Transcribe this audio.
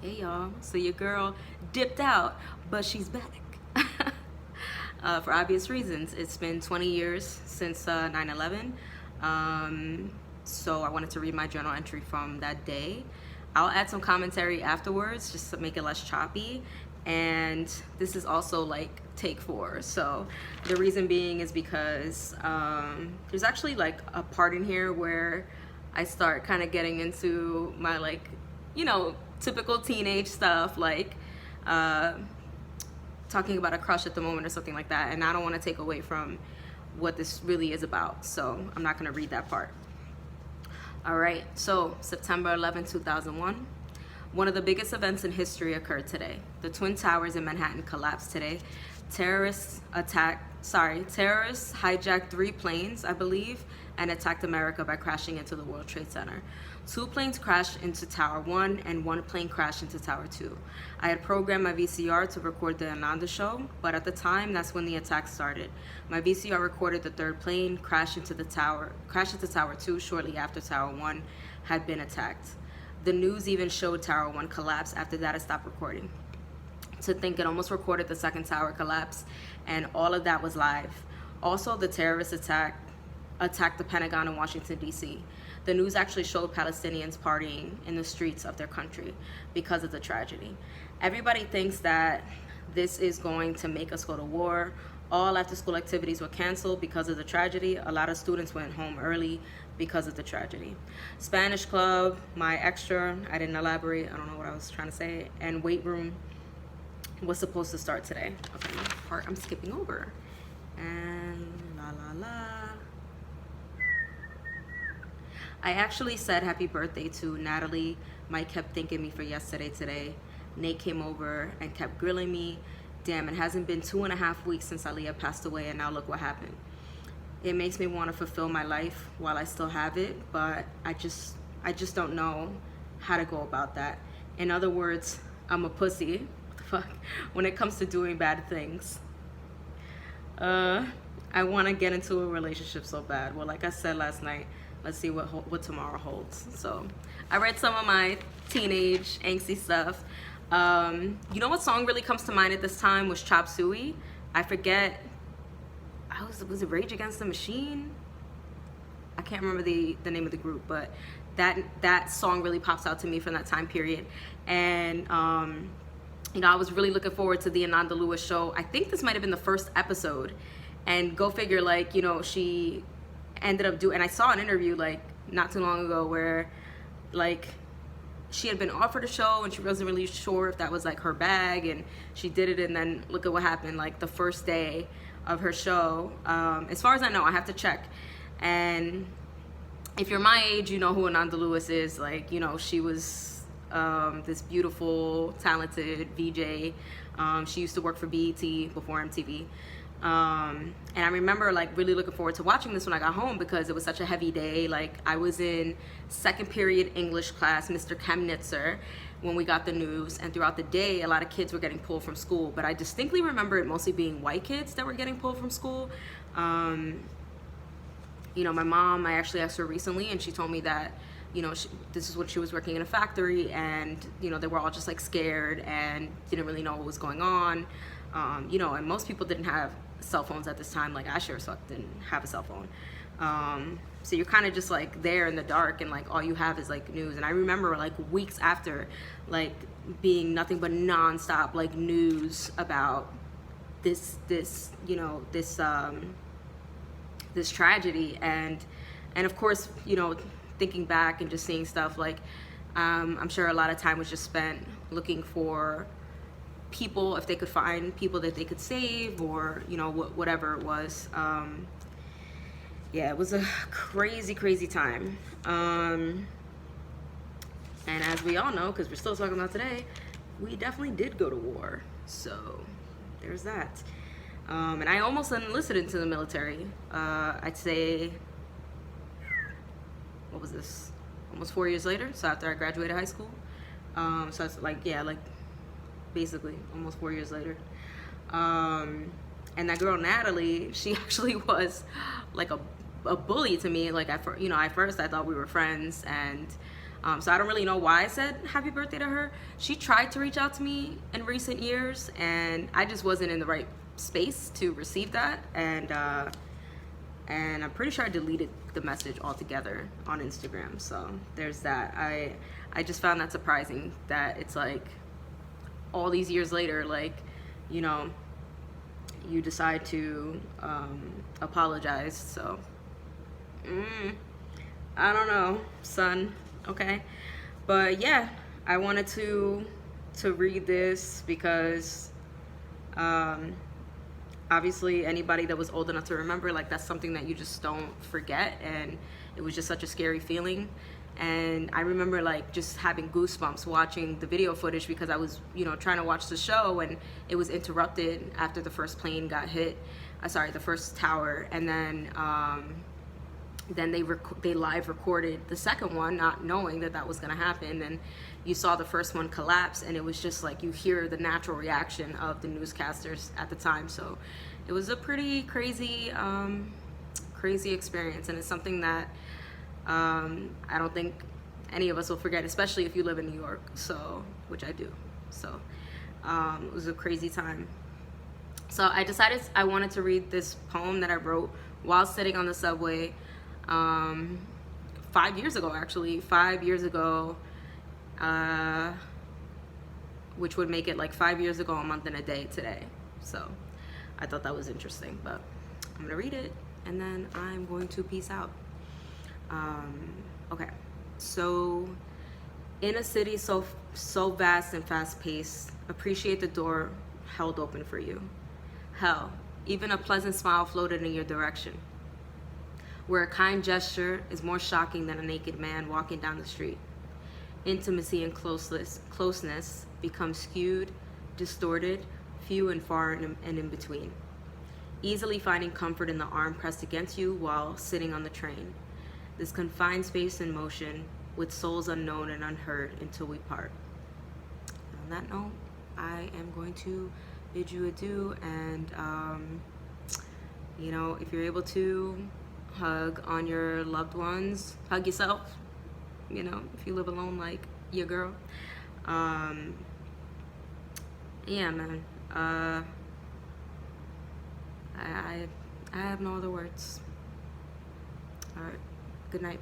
Hey y'all, so your girl dipped out, but she's back. For obvious reasons. It's been 20 years since 9/11. So I wanted to read my journal entry from that day. I'll add some commentary afterwards just to make it less choppy. And this is also like take 4. So the reason being is because there's actually like a part in here where I start kind of getting into my typical teenage stuff, like talking about a crush at the moment or something like that, and I don't want to take away from what this really is about, so I'm not going to read that part. All right, so September 11, 2001. One of the biggest events in history occurred today. The Twin Towers in Manhattan collapsed today. Terrorists hijacked 3 planes, I believe, and attacked America by crashing into the World Trade Center. 2 planes crashed into Tower 1 and 1 plane crashed into Tower 2. I had programmed my VCR to record the Ananda show, but at the time, that's when the attack started. My VCR recorded the 3rd plane crashed into Tower 2 shortly after Tower 1 had been attacked. The news even showed Tower 1 collapse after that it stopped recording. To think it almost recorded the 2nd tower collapse, and all of that was live. Also, the terrorist attacked the Pentagon in Washington, D.C. The news actually showed Palestinians partying in the streets of their country because of the tragedy. Everybody thinks that this is going to make us go to war. All after-school activities were canceled because of the tragedy. A lot of students went home early because of the tragedy. Spanish club, my extra, I didn't elaborate, I don't know what I was trying to say, and weight room was supposed to start today. Okay, part I'm skipping over. And I actually said happy birthday to Natalie. Mike kept thanking me for yesterday today. Nate came over and kept grilling me. Damn, it hasn't been 2.5 weeks since Aaliyah passed away, and now look what happened. It makes me want to fulfill my life while I still have it, but I just don't know how to go about that. In other words, I'm a pussy. What the fuck? When it comes to doing bad things. I want to get into a relationship so bad. Well, like I said last night, let's see what tomorrow holds. So I read some of my teenage angsty stuff. You know what song really comes to mind at this time was Chop Suey. I forget, was it Rage Against the Machine? I can't remember the name of the group, but that song really pops out to me from that time period. And I was really looking forward to the Ananda Lewis show. I think this might have been the first episode, and go figure, she ended up doing, and I saw an interview not too long ago where she had been offered a show and she wasn't really sure if that was her bag, and she did it, and then look at what happened the first day of her show. As far as I know, I have to check. And if you're my age, you know who Ananda Lewis is. She was this beautiful, talented VJ. She used to work for BET before MTV. And I remember really looking forward to watching this when I got home because it was such a heavy day. I was in 2nd period English class, Mr. Chemnitzer, when we got the news, and throughout the day a lot of kids were getting pulled from school, but I distinctly remember it mostly being white kids that were getting pulled from school. My mom, I actually asked her recently, and she told me that this is what she was working in a factory, and they were all just scared and didn't really know what was going on. And most people didn't have cell phones at this time. I sure as fuck didn't have a cell phone. So you're kind of just there in the dark, and all you have is news. And I remember weeks after being nothing but nonstop news about this tragedy, and of course thinking back and just seeing stuff I'm sure a lot of time was just spent looking for people, if they could find people that they could save, or whatever it was. Yeah, it was a crazy time. And as we all know, because we're still talking about today, we definitely did go to war. So there's that. And I almost enlisted into the military. I'd say, what was this? Almost 4 years later. So after I graduated high school. So it's basically almost 4 years later. And that girl Natalie, she actually was a bully to me. At first I thought we were friends, and So I don't really know why I said happy birthday to her. She tried to reach out to me in recent years, and I just wasn't in the right space to receive that. And I'm pretty sure I deleted the message altogether on Instagram. So there's that. I just found that surprising that it's like all these years later, like, you know, you decide to apologize. So I don't know, son. Okay, but yeah, I wanted to read this because obviously anybody that was old enough to remember, like, that's something that you just don't forget, and it was just such a scary feeling. And I remember like just having goosebumps watching the video footage because I was, you know, trying to watch the show, and it was interrupted after the first plane got hit. Sorry, the first tower, and then they live recorded the second one, not knowing that that was going to happen. And you saw the first one collapse, and it was just like you hear the natural reaction of the newscasters at the time. So it was a pretty crazy experience, and it's something that I don't think any of us will forget, especially if you live in New York, so, which I do. So it was a crazy time. So I decided I wanted to read this poem that I wrote while sitting on the subway 5 years ago, actually. 5 years ago, which would make it like 5 years ago, a month and a day today. So I thought that was interesting, but I'm gonna read it and then I'm going to peace out. Okay, so in a city so vast and fast-paced, appreciate the door held open for you. Hell, even a pleasant smile floated in your direction, where a kind gesture is more shocking than a naked man walking down the street. Intimacy and closeness become skewed, distorted, few and far and in between, easily finding comfort in the arm pressed against you while sitting on the train. This confined space in motion, with souls unknown and unheard until we part. On that note, I am going to bid you adieu, and you know, if you're able to, hug on your loved ones, hug yourself, you know, if you live alone like your girl. Yeah, man, I have no other words. All right, good night.